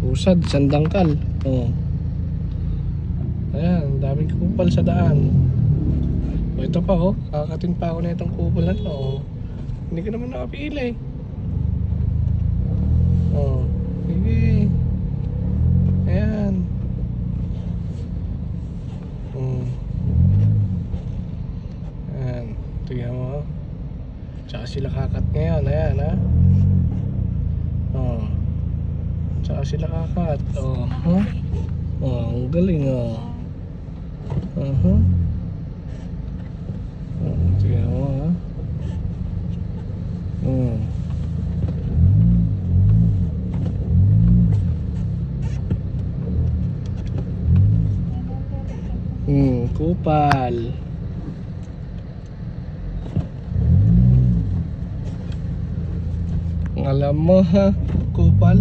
Usad, sandangkal. Oh. Ayan, daming kupal sa daan. O ito pa oh, kakatin pa ako na itong kupal na to oh. Hindi ka naman nakapili. Oh, sige. Ayan. Ayan, tingnan mo oh. Tsaka sila kakat ngayon, ayan ha. Oh. Tsaka sila kakat. Oh, huh? Oh, ang galing oh. Uh-huh. Oh, tingnan mo ha. Kupal. Alam mo ha, kupal.